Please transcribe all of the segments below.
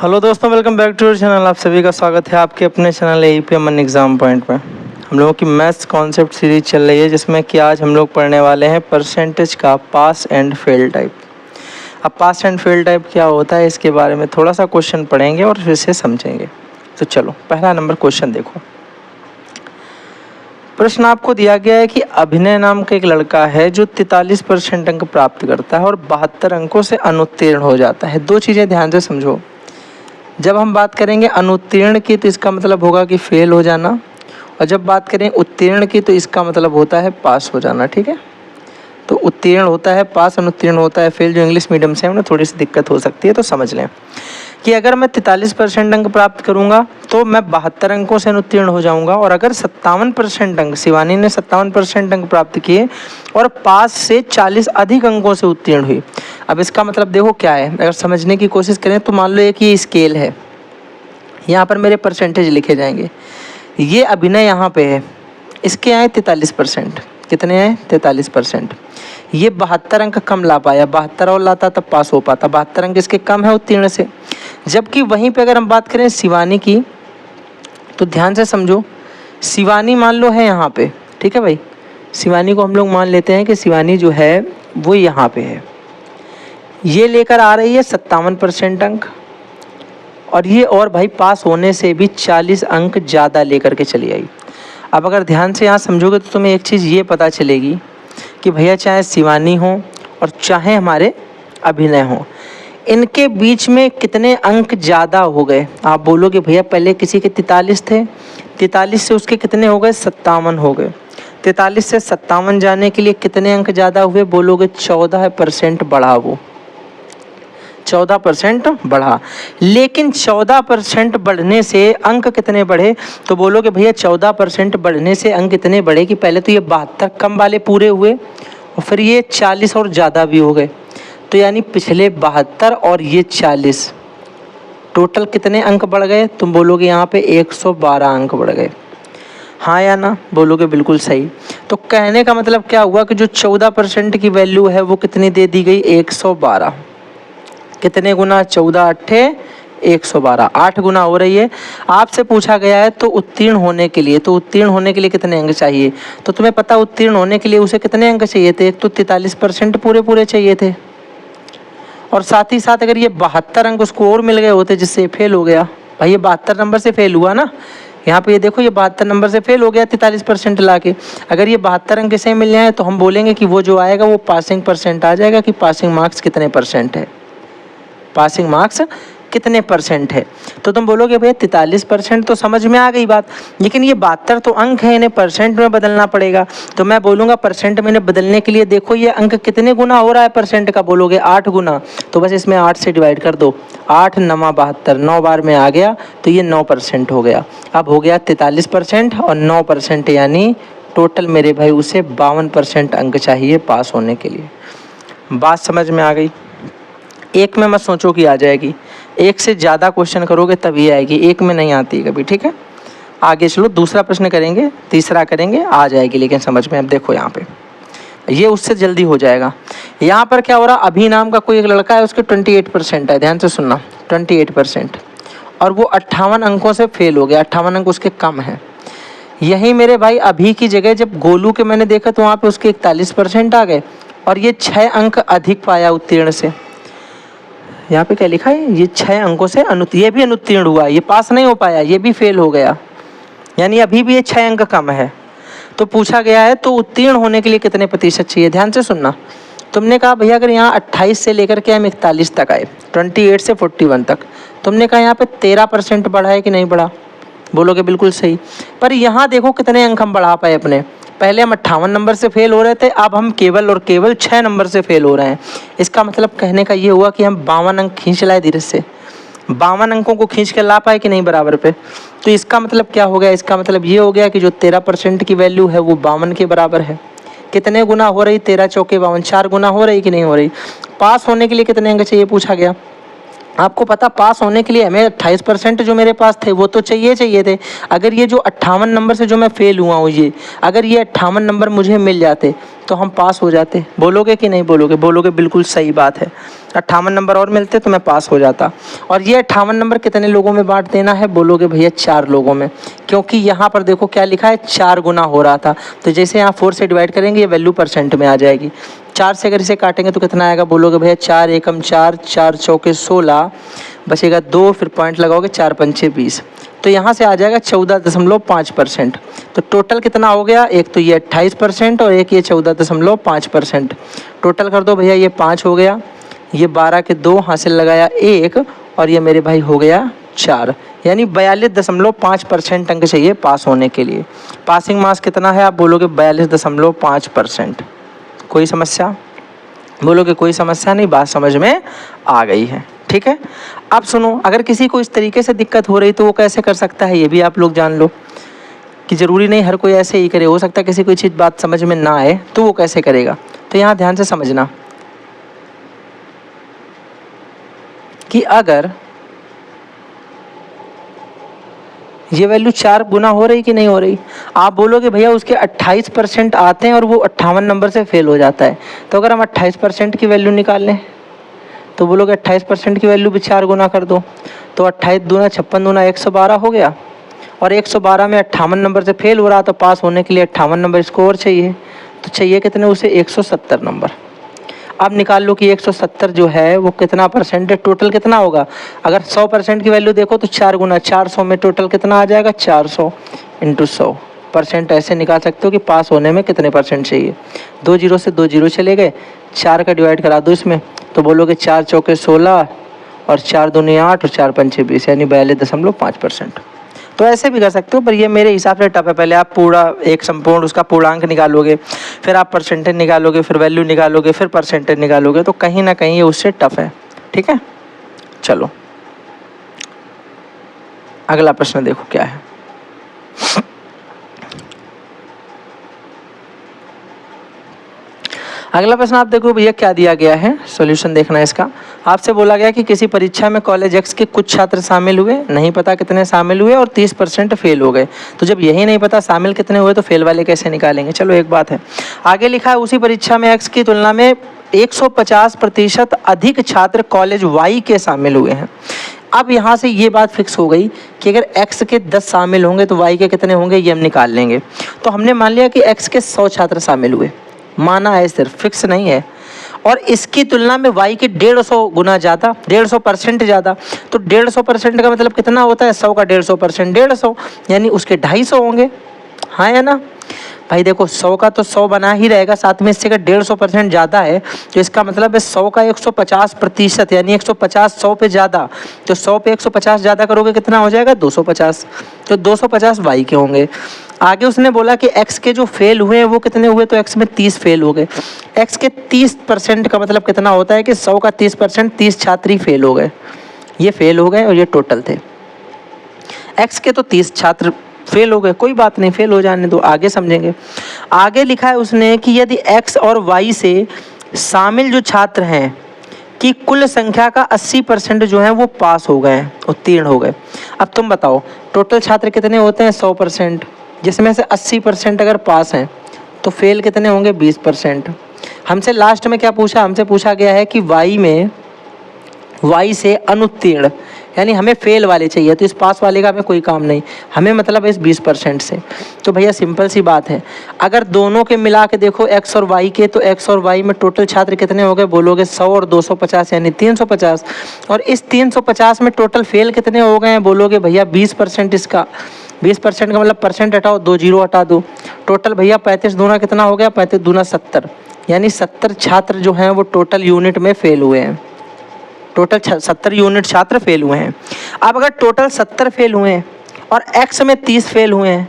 Hello दोस्तों, welcome back to channel. आप सभी का स्वागत है आपके अपने चैनल एईपी अमन एग्ज़ाम पॉइंट में। हम लोगों की मैथ्स कॉन्सेप्ट सीरीज चल रही है, जिसमें कि आज हम लोग पढ़ने वाले हैं परसेंटेज का पास एंड फेल टाइप। अब पास एंड फेल टाइप क्या होता है, इसके बारे में थोड़ा सा क्वेश्चन पढ़ेंगे और फिर से समझेंगे। तो चलो, पहला नंबर क्वेश्चन देखो। प्रश्न आपको दिया गया है कि अभिनय नाम का एक लड़का है जो 43% अंक प्राप्त करता है और 72 अंकों से अनुत्तीर्ण हो जाता है। दो चीज़ें ध्यान से समझो। जब हम बात करेंगे अनुत्तीर्ण की तो इसका मतलब होगा कि फेल हो जाना, और जब बात करें उत्तीर्ण की तो इसका मतलब होता है पास हो जाना। ठीक है, तो उत्तीर्ण होता है पास, अनुत्तीर्ण होता है फेल। जो इंग्लिश मीडियम से है उन्हें थोड़ी सी दिक्कत हो सकती है, तो समझ लें कि अगर मैं 43% अंक प्राप्त करूंगा तो मैं 72 अंकों से अनुत्तीर्ण हो जाऊंगा, और अगर 57% अंक, शिवानी ने 57% अंक प्राप्त किए और पास से 40 अधिक अंकों से उत्तीर्ण हुई। अब इसका मतलब देखो क्या है, अगर समझने की कोशिश करें तो मान लो एक ये स्केल है, यहाँ पर मेरे परसेंटेज लिखे जाएंगे। ये अभिनय यहाँ पे है, इसके आए 43%। कितने आए? 43%। ये 72 अंक कम ला पाया, 72 और लाता तब पास हो पाता। 72 अंक इसके कम है उत्तीर्ण से। जबकि वहीं पे अगर हम बात करें शिवानी की, तो ध्यान से समझो। शिवानी मान लो है यहाँ पे, ठीक है भाई, शिवानी को हम लोग मान लेते हैं कि शिवानी जो है वो यहाँ पे है। ये लेकर आ रही है 57% अंक, और ये और भाई पास होने से भी 40 अंक ज़्यादा लेकर के चली आई। अब अगर ध्यान से यहाँ समझोगे तो तुम्हें एक चीज़ ये पता चलेगी कि भैया चाहे शिवानी हो और चाहे हमारे अभिनय हो, इनके बीच में कितने अंक ज़्यादा हो गए। आप बोलोगे भैया पहले किसी के 43 थे, 43 से उसके कितने हो गए? 57 हो गए। 43 से 57 जाने के लिए कितने अंक ज़्यादा हुए? बोलोगे 14% बढ़ा, वो 14% बढ़ा। लेकिन 14% बढ़ने से अंक कितने बढ़े? तो बोलोगे भैया 14% बढ़ने से अंक इतने बढ़े कि पहले तो ये 72 कम वाले पूरे हुए और फिर ये 40 और ज़्यादा भी हो गए। तो यानी पिछले 72 और ये 40, टोटल कितने अंक बढ़ गए? तुम बोलोगे यहाँ पे 112 अंक बढ़ गए। हाँ या ना? बोलोगे बिल्कुल सही। तो कहने का मतलब क्या हुआ कि जो 14% की वैल्यू है वो कितनी दे दी गई? 112। कितने गुना? 14 अट्ठे 112, 8 गुना हो रही है। आपसे पूछा गया है तो उत्तीर्ण होने के लिए, तो उत्तीर्ण होने के लिए कितने अंक चाहिए? तो तुम्हें पता उत्तीर्ण होने के लिए उसे कितने अंक चाहिए थे? एक तो 43% पूरे पूरे चाहिए थे, और साथ ही साथ अगर ये 72 अंक उसको और मिल गए होते जिससे फेल हो गया। भाई ये 72 नंबर से फेल हुआ ना, यहाँ पे ये देखो, ये 72 नंबर से फेल हो गया 43% ला के। अगर ये 72 अंक इसे मिल जाए तो हम बोलेंगे कि वो जो आएगा वो पासिंग परसेंट आ जाएगा, कि पासिंग मार्क्स कितने परसेंट है, पासिंग मार्क्स कितने परसेंट है। तो तुम बोलोगे भैया 43% तो समझ में आ गई बात, लेकिन ये 72 तो अंक है, इन्हें परसेंट में बदलना पड़ेगा। तो मैं बोलूँगा परसेंट में इन्हें बदलने के लिए देखो ये अंक कितने गुना हो रहा है परसेंट का? बोलोगे 8 गुना। तो बस इसमें 8 से डिवाइड कर दो, 8 9 72, 9 बार में आ गया तो ये 9% हो गया। अब हो गया 43% और 9%, यानी टोटल मेरे भाई उसे 52% अंक चाहिए पास होने के लिए। बात समझ में आ गई? एक में मत सोचो कि आ जाएगी, एक से ज़्यादा क्वेश्चन करोगे तभी आएगी, एक में नहीं आती कभी। ठीक है, आगे चलो, दूसरा प्रश्न करेंगे, तीसरा करेंगे, आ जाएगी लेकिन समझ में। अब देखो यहाँ पे ये उससे जल्दी हो जाएगा। यहाँ पर क्या हो रहा? अभी नाम का कोई एक लड़का है, उसके 28% है। ध्यान से सुनना, 28%, और वो 58 अंकों से फेल हो गया। 58 अंक उसके कम हैं। यही मेरे भाई अभी की जगह जब गोलू के मैंने देखा तो वहाँ पे उसके 41% आ गए, और ये 6 अंक अधिक पाया उत्तीर्ण से। यहाँ पे क्या लिखा है? ये 6 अंकों से ये भी अनुत्तीर्ण हुआ, ये पास नहीं हो पाया, ये भी फेल हो गया, यानी अभी भी ये 6 अंक कम है। तो पूछा गया है तो उत्तीर्ण होने के लिए कितने प्रतिशत चाहिए? ध्यान से सुनना। तुमने कहा भैया अगर यहाँ 28 से लेकर के हम 41 तक आए, 28 से 41 तक, तुमने कहा यहाँ पे 13% बढ़ा है कि नहीं बढ़ा? बोलोगे बिल्कुल सही। पर यहाँ देखो कितने अंक हम बढ़ा पाए अपने। पहले हम 58 नंबर से फेल हो रहे थे, अब हम केवल और केवल 6 नंबर से फेल हो रहे हैं। इसका मतलब कहने का ये हुआ कि हम 52 अंक खींच लाए धीरे से, 52 अंकों को खींच के ला पाए कि नहीं बराबर पे। तो इसका मतलब क्या हो गया? इसका मतलब ये हो गया कि जो 13% की वैल्यू है वो 52 के बराबर है। कितने गुना हो रही? 13 चौके 52, 4 गुना हो रही कि नहीं हो रही? पास होने के लिए कितने अंक चाहिए पूछा गया? आपको पता पास होने के लिए हमें 28% जो मेरे पास थे वो तो चाहिए थे। अगर ये जो 58 नंबर से जो मैं फेल हुआ हूँ, ये अगर ये 58 नंबर मुझे मिल जाते तो हम पास हो जाते। बोलोगे कि नहीं बोलोगे? बोलोगे बिल्कुल सही बात है। 58 नंबर और मिलते तो मैं पास हो जाता। और ये 58 नंबर कितने लोगों में बांट देना है? बोलोगे भैया 4 लोगों में, क्योंकि यहाँ पर देखो क्या लिखा है, 4 गुना हो रहा था। तो जैसे यहाँ 4 से डिवाइड करेंगे ये वैल्यू परसेंट में आ जाएगी। 4 से अगर इसे काटेंगे तो कितना आएगा? बोलोगे भैया 4 एकम 4, 4 चौके 16, बचेगा 2, फिर पॉइंट लगाओगे 4 पंचे 20, तो यहाँ से आ जाएगा 14.5%। तो टोटल कितना हो गया? एक तो ये 28% और एक ये 14.5%। टोटल कर दो भैया, ये 5 हो गया, ये 12 के 2 हासिल लगाया 1, और ये मेरे भाई हो गया 4। यानी 42.5% अंक चाहिए पास होने के लिए। पासिंग मार्क्स कितना है? आप बोलोगे 42.5%। कोई समस्या? बोलोगे कोई समस्या नहीं, बात समझ में आ गई है। ठीक है, अब सुनो, अगर किसी को इस तरीके से दिक्कत हो रही तो वो कैसे कर सकता है, ये भी आप लोग जान लो कि ज़रूरी नहीं हर कोई ऐसे ही करे। हो सकता है किसी कोई चीज़ बात समझ में ना आए तो वो कैसे करेगा। तो यहाँ ध्यान से समझना कि अगर ये वैल्यू 4 गुना हो रही कि नहीं हो रही, आप बोलोगे भैया उसके 28% आते हैं और वो 58 नंबर से फेल हो जाता है। तो अगर हम 28% की वैल्यू निकाल लें तो बोलोगे 28% की वैल्यू भी 4 गुना कर दो, तो 28 दूना 56 दूना 112 हो गया। और 112 में 58 नंबर से फेल हो रहा, तो पास होने के लिए 58 नंबर स्कोर चाहिए। तो चाहिए कितने उसे? 170 नंबर। अब निकाल लो कि 170 जो है वो कितना परसेंट है, टोटल कितना होगा। अगर 100% की वैल्यू देखो तो 4 गुना 400 में टोटल कितना आ जाएगा? 400 इंटू 100%। ऐसे निकाल सकते हो कि पास होने में कितने परसेंट चाहिए। 2 जीरो से 2 जीरो चले गए, 4 का डिवाइड करा दो इसमें, तो बोलोगे 4 चौके 16 और 4 दूनी 8 और 4 पंचे 20, यानी 42.5%। तो ऐसे भी कर सकते हो, पर ये मेरे हिसाब से टफ है। पहले आप पूरा एक संपूर्ण उसका पूर्णांक निकालोगे, फिर आप परसेंटेज निकालोगे, फिर वैल्यू निकालोगे, फिर परसेंटेज निकालोगे, तो कहीं ना कहीं ये उससे टफ है। ठीक है, चलो अगला प्रश्न देखो क्या है। अगला प्रश्न आप देखो भैया क्या दिया गया है, सॉल्यूशन देखना है इसका। आपसे बोला गया कि किसी परीक्षा में कॉलेज एक्स के कुछ छात्र शामिल हुए, नहीं पता कितने शामिल हुए, और 30% फेल हो गए। तो जब यही नहीं पता शामिल कितने हुए तो फेल वाले कैसे निकालेंगे। चलो एक बात है, आगे लिखा है उसी परीक्षा में एक्स की तुलना में 150% अधिक छात्र कॉलेज वाई के शामिल हुए हैं। अब यहाँ से ये बात फिक्स हो गई कि अगर x के 10 शामिल होंगे तो y के कितने होंगे, ये हम निकाल लेंगे। तो हमने मान लिया कि x के 100 छात्र शामिल हुए, माना है, सिर्फ फिक्स नहीं है। और इसकी तुलना में y के 150 गुना ज़्यादा, 150% ज़्यादा। तो 150% का मतलब कितना होता है? 100 का 150% 150, यानी उसके 250 होंगे। हाँ या ना भाई? देखो 100 का तो 100 बना ही रहेगा, साथ में इससे का 150% ज़्यादा है, तो इसका मतलब है 100 का 150%, यानी 150 100 पे ज़्यादा। तो 100 पे 150 ज़्यादा करोगे कितना हो जाएगा? 250। तो 250 वाई के होंगे। आगे उसने बोला कि x के जो फेल हुए हैं वो कितने हुए, तो x में 30 फेल हो गए। x के 30% का मतलब कितना होता है कि 100 का 30%, 30 छात्र ही फेल हो गए। ये फेल हो गए और ये टोटल थे। x के तो 30 छात्र फेल हो गए, कोई बात नहीं, फेल हो जाने दो, आगे समझेंगे। आगे लिखा है उसने कि यदि x और y से शामिल जो छात्र हैं कि कुल संख्या का 80% जो है वो पास हो गए हैं, उत्तीर्ण हो गए। अब तुम बताओ टोटल छात्र कितने होते हैं? 100%, जिसमें से 80% अगर पास हैं तो फेल कितने होंगे? 20%। हमसे लास्ट में क्या पूछा? हमसे पूछा गया है कि y से अनुत्तीर्ण, यानी हमें फेल वाले चाहिए, तो इस पास वाले का हमें कोई काम नहीं, हमें मतलब है इस 20% से। तो भैया सिंपल सी बात है, अगर दोनों के मिला के देखो x और y के, तो x और y में टोटल छात्र कितने हो गए? बोलोगे 100 और 250 यानी 350। और इस 350 में टोटल फेल कितने हो गए हैं? बोलोगे भैया 20%। इसका 20% का मतलब परसेंट हटाओ, 2 जीरो हटा दो। टोटल भैया 35 दूना कितना हो गया? 35 दूना 70, यानी 70 छात्र जो हैं वो टोटल यूनिट में फेल हुए हैं। टोटल 70 यूनिट छात्र फेल हुए हैं। अब अगर टोटल 70 फेल हुए हैं और x में 30 फेल हुए हैं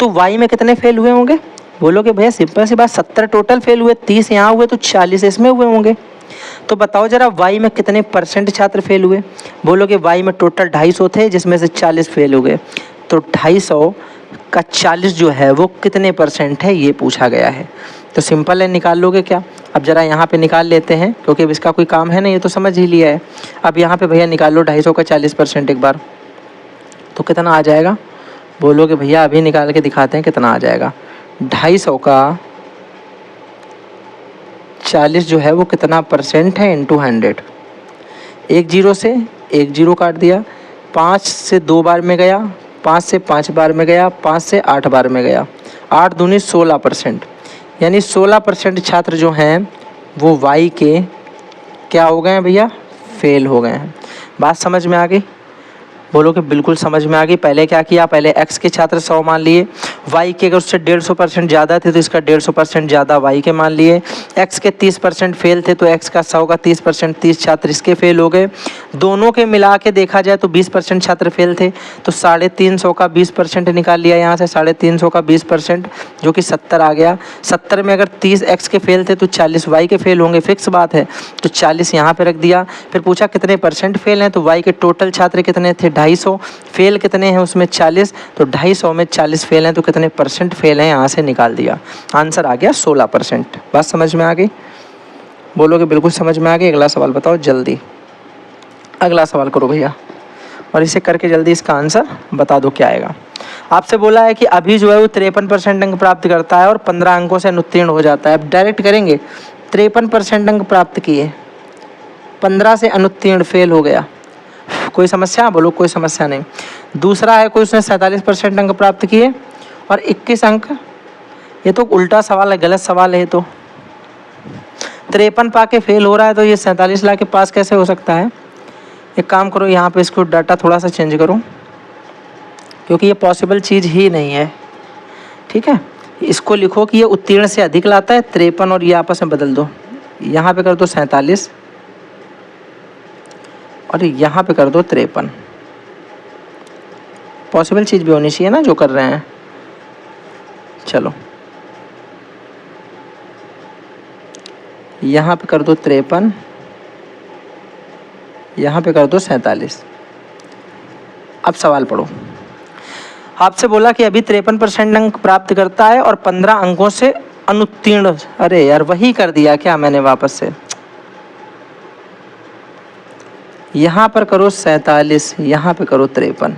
तो y में कितने फेल हुए होंगे? बोलोगे भैया सिंपल सी बात, 70 टोटल फेल हुए, 30 यहाँ हुए, तो 40 इसमें हुए होंगे। तो बताओ जरा y में कितने परसेंट छात्र फेल हुए? बोलोगे y में टोटल 250 थे, जिसमें से 40 फेल हो गए। तो 250 का 40 जो है वो कितने परसेंट है, ये पूछा गया है। तो सिंपल है, निकाल लोगे क्या? अब जरा यहाँ पे निकाल लेते हैं, क्योंकि अब इसका कोई काम है नहीं, ये तो समझ ही लिया है। अब यहाँ पे भैया निकाल लो 250 का 40% एक बार, तो कितना आ जाएगा? बोलोगे भैया अभी निकाल के दिखाते हैं कितना आ जाएगा। 250 का 40 जो है वो कितना परसेंट है इंटू 100। एक जीरो से एक जीरो काट दिया, 5 से 2 बार में गया, 5 से 5 बार में गया, 5 से 8 बार में गया, 8 दूनी 16%, यानी 16% छात्र जो हैं वो वाई के क्या हो गए हैं भैया, फेल हो गए हैं। बात समझ में आ गई? बोलो कि बिल्कुल समझ में आ गई। पहले क्या किया, पहले x के छात्र 100 मान लिए, y के अगर उससे 150% ज़्यादा थे तो इसका 150% ज़्यादा y के मान लिए, x के 30% फेल थे तो x का 100 का 30%, 30 छात्र इसके फेल हो गए। दोनों के मिला के देखा जाए तो 20% छात्र फेल थे, तो 350 का 20% निकाल लिया यहाँ से, 350 का 20% जो कि 70 आ गया। 70 में अगर 30 x के फेल थे तो 40 y के फेल होंगे, फिक्स बात है। तो 40 यहाँ पे रख दिया। फिर पूछा कितने परसेंट फेल हैं, तो y के टोटल छात्र कितने थे, 250, फेल कितने हैं उसमें 40, तो 250 में 40 फेल हैं तो कितने परसेंट फेल हैं यहाँ से निकाल दिया। आंसर आ गया 16%। बात समझ में आ गई? बोलोगे बिल्कुल समझ में आ गई। अगला सवाल बताओ जल्दी, अगला सवाल करो भैया, और इसे करके जल्दी इसका आंसर बता दो क्या आएगा। आपसे बोला है कि अभी जो है वो 53% अंक प्राप्त करता है और 15 अंकों से अनुत्तीर्ण हो जाता है। अब डायरेक्ट करेंगे, 53% अंक प्राप्त किए, 15 से अनुत्तीर्ण, फेल हो गया, कोई समस्या? बोलो कोई समस्या नहीं। दूसरा है कोई उसने 47% अंक प्राप्त किए और 21 अंक, ये तो उल्टा सवाल है, गलत सवाल है। ये तो 53 पा के फेल हो रहा है तो ये 47 ला के पास कैसे हो सकता है? एक काम करो, यहाँ पे इसको डाटा थोड़ा सा चेंज करो क्योंकि ये पॉसिबल चीज़ ही नहीं है, ठीक है। इसको लिखो कि ये उत्तीर्ण से अधिक लाता है 53 और ये आपस में बदल दो, यहाँ पे कर दो 47 और यहाँ पे कर दो 53। पॉसिबल चीज़ भी होनी चाहिए ना जो कर रहे हैं। चलो यहाँ पे कर दो 53, यहाँ पे कर दो 47। अब सवाल पढ़ो। आपसे बोला कि अभी 53% अंक प्राप्त करता है और 15 अंकों से अनुत्तीर्ण। अरे यार वही कर दिया क्या मैंने वापस से, यहाँ पर करो 47, यहाँ पे करो 53।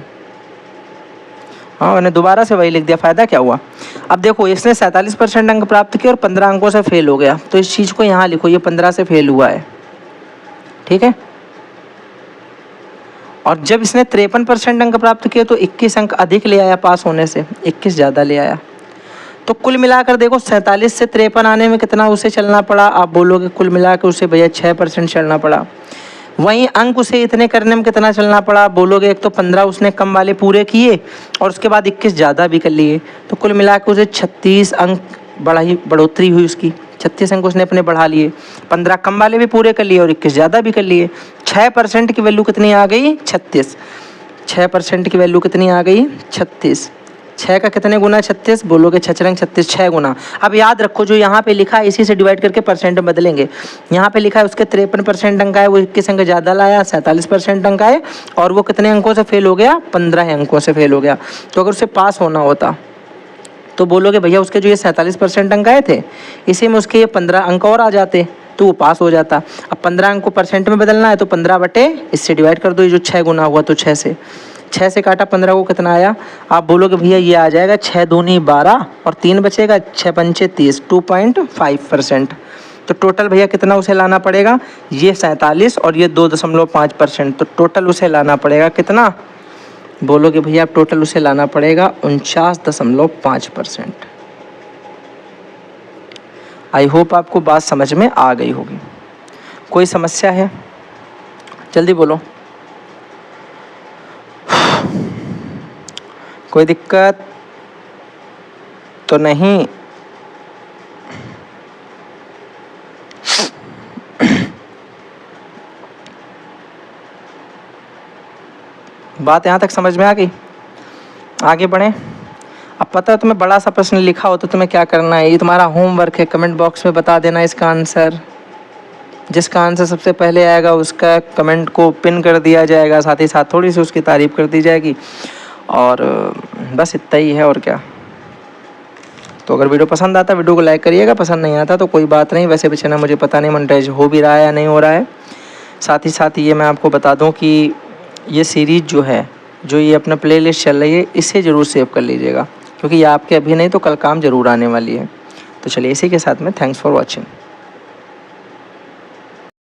हाँ मैंने दोबारा से वही लिख दिया, फ़ायदा क्या हुआ? अब देखो इसने 47% अंक प्राप्त किए और 15 अंकों से फेल हो गया, तो इस चीज़ को यहाँ लिखो, ये 15 से फेल हुआ है, ठीक है। और जब इसने 53% अंक प्राप्त किए तो 21 अंक अधिक ले आया पास होने से, 21 ज़्यादा ले आया। तो कुल मिलाकर देखो 47 से 53 आने में कितना उसे चलना पड़ा? आप बोलोगे कुल मिलाकर उसे भैया 6% चलना पड़ा। वहीं अंक उसे इतने करने में कितना चलना पड़ा? बोलोगे एक तो 15 उसने कम वाले पूरे किए और उसके बाद 21 ज़्यादा भी कर लिए, तो कुल मिलाकर उसे 36 अंक बढ़ोतरी हुई उसकी, 36 अंक उसने अपने बढ़ा लिए। 15 कम वाले भी पूरे कर लिए और 21 ज़्यादा भी कर लिए। 6% की वैल्यू कितनी आ गई? 36। 6% की वैल्यू कितनी आ गई? 36। 6 का कितने गुना 36? बोलोगे 6 36, 6 गुना। अब याद रखो जो यहाँ पे लिखा है इसी से डिवाइड करके परसेंट में बदलेंगे। यहाँ पे लिखा है उसके 53% अंक आए, वो 21 अंक ज़्यादा लाया, 47% अंक आए और वो कितने अंकों से फेल हो गया? 15 अंकों से फेल हो गया। तो अगर उसे पास होना होता तो बोलोगे भैया उसके जो ये 47% अंक आए थे इसी में उसके ये 15 अंक और आ जाते तो वो पास हो जाता। अब 15 अंक को परसेंट में बदलना है तो 15 बटे इससे डिवाइड कर दो, ये जो 6 गुना हुआ तो 6 से काटा 15 को कितना आया? आप बोलोगे भैया ये आ जाएगा 6 दूनी 12 और 3 बचेगा, 6 पंचे 30, 2.5%। तो टोटल भैया कितना उसे लाना पड़ेगा? ये 47 और ये 2.5%, तो टोटल उसे लाना पड़ेगा कितना? बोलोगे भैया अब टोटल उसे लाना पड़ेगा 49.5%। आई होप आपको बात समझ में आ गई होगी। कोई समस्या है? जल्दी बोलो। कोई दिक्कत तो नहीं? बात यहाँ तक समझ में आ गई? आगे बढ़ें। अब पता है तुम्हें बड़ा सा प्रश्न लिखा हो तो तुम्हें क्या करना है, ये तुम्हारा होमवर्क है। कमेंट बॉक्स में बता देना इसका आंसर। जिसका आंसर सबसे पहले आएगा उसका कमेंट को पिन कर दिया जाएगा, साथ ही साथ थोड़ी सी उसकी तारीफ़ कर दी जाएगी और बस इतना ही है और क्या। तो अगर वीडियो पसंद आता वीडियो को लाइक करिएगा, पसंद नहीं आता तो कोई बात नहीं। वैसे भी चैनल मुझे पता नहीं मोनेटाइज हो भी रहा है या नहीं हो रहा है। साथ ही साथ ये मैं आपको बता दूं कि ये सीरीज़ जो है, जो ये अपना प्लेलिस्ट चल रही है, इसे ज़रूर सेव कर लीजिएगा क्योंकि ये आपके अभी नहीं तो कल काम ज़रूर आने वाली है। तो चलिए इसी के साथ में थैंक्स फॉर वॉचिंग।